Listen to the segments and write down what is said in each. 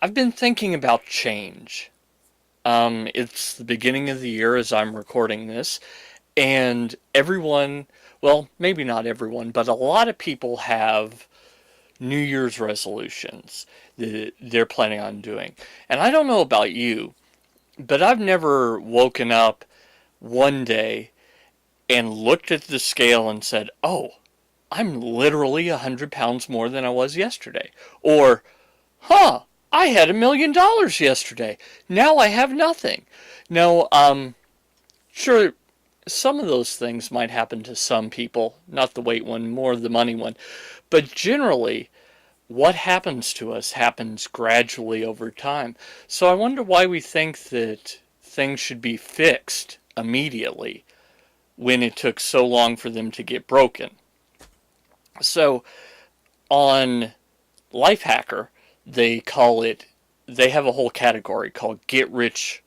I've been thinking about change. It's the beginning of the year as I'm recording this, and everyone, well, maybe not everyone, but a lot of people have New Year's resolutions that they're planning on doing. And I don't know about you, but I've never woken up one day and looked at the scale and said, oh, I'm literally 100 pounds more than I was yesterday. Or, huh, I had $1 million yesterday. Now I have nothing. No, sure, some of those things might happen to some people, not the weight one, more the money one. But generally, what happens to us happens gradually over time. So I wonder why we think that things should be fixed immediately when it took so long for them to get broken. So on Lifehacker, they call it, they have a whole category called Get Rich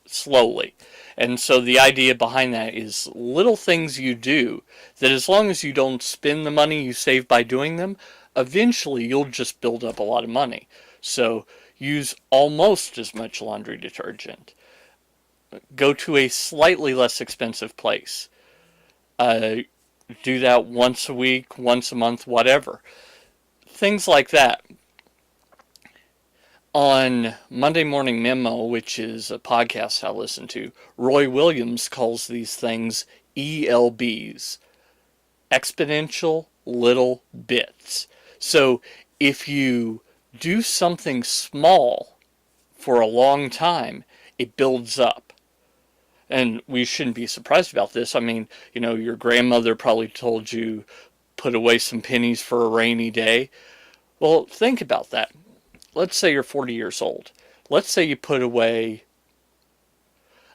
Slowly. And so the idea behind that is little things you do that as long as you don't spend the money you save by doing them, eventually you'll just build up a lot of money. So use almost as much laundry detergent. Go to a slightly less expensive place. Uh, do that once a week, once a month, whatever. Things like that. On Monday Morning Memo, which is a podcast I listen to, Roy Williams calls these things ELBs, exponential little bits. So if you do something small for a long time, it builds up. And we shouldn't be surprised about this. I mean, your grandmother probably told you put away some pennies for a rainy day. Well, think about that. Let's say you're 40 years old. Let's say you put away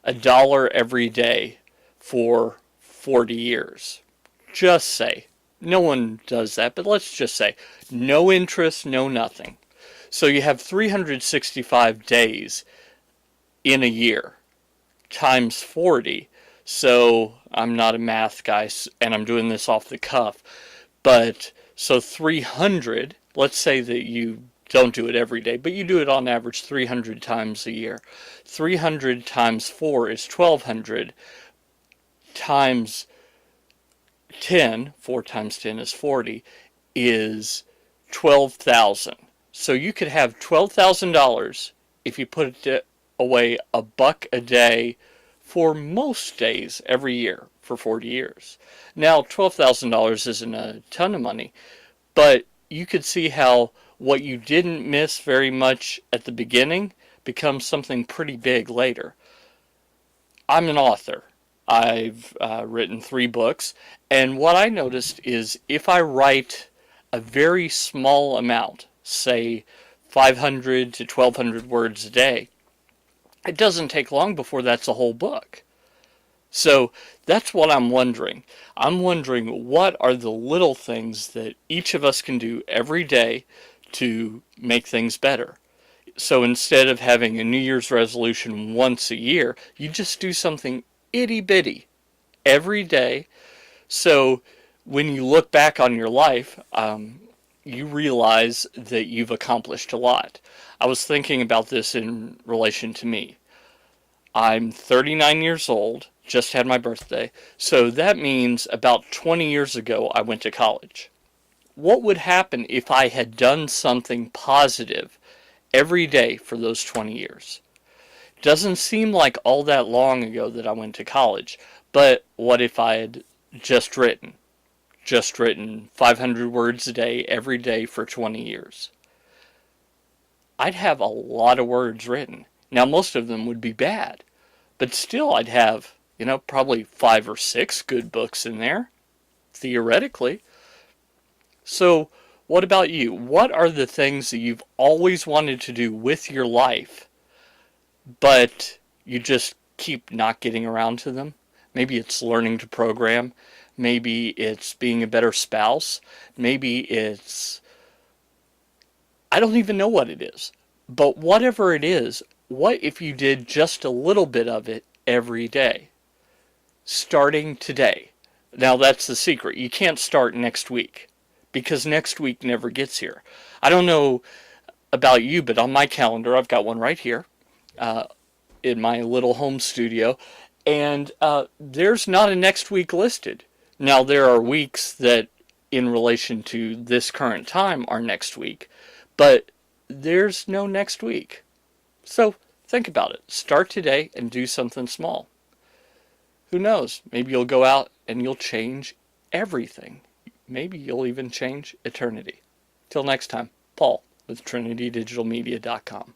$1 every day for 40 years. Just say. No one does that, but let's just say no interest, no nothing. So you have 365 days in a year times 40. So I'm not a math guy and I'm doing this off the cuff. But so 300, let's say that you don't do it every day, but you do it on average 300 times a year. 300 times 4 is 1200 times 10, 4 times 10 is 40, is 12,000. So you could have $12,000 if you put it away $1 a day for most days every year for 40 years. Now, $12,000 isn't a ton of money, but you could see how what you didn't miss very much at the beginning becomes something pretty big later. I'm an author. I've written 3 books, and what I noticed is if I write a very small amount, say 500 to 1200 words a day, it doesn't take long before that's a whole book. So that's what I'm wondering. I'm wondering what are the little things that each of us can do every day to make things better. So instead of having a New Year's resolution once a year, you just do something itty bitty every day. So when you look back on your life, you realize that you've accomplished a lot. I was thinking about this in relation to me. I'm 39 years old, just had my birthday, so that means about 20 years ago I went to college. What would happen if I had done something positive every day for those 20 years? Doesn't seem like all that long ago that I went to college, but what if I had just written? Just written 500 words a day every day for 20 years. I'd have a lot of words written. Now, most of them would be bad, but still I'd have, probably 5 or 6 good books in there, theoretically. So, what about you? What are the things that you've always wanted to do with your life, but you just keep not getting around to them? Maybe it's learning to program. Maybe it's being a better spouse. Maybe it's, I don't even know what it is. But whatever it is, what if you did just a little bit of it every day? Starting today. Now that's the secret. You can't start next week because next week never gets here. I don't know about you, but on my calendar, I've got one right here in my little home studio, and there's not a next week listed. Now, there are weeks that, in relation to this current time, are next week, but there's no next week. So think about it. Start today and do something small. Who knows? Maybe you'll go out and you'll change everything. Maybe you'll even change eternity. Till next time, Paul with TrinityDigitalMedia.com.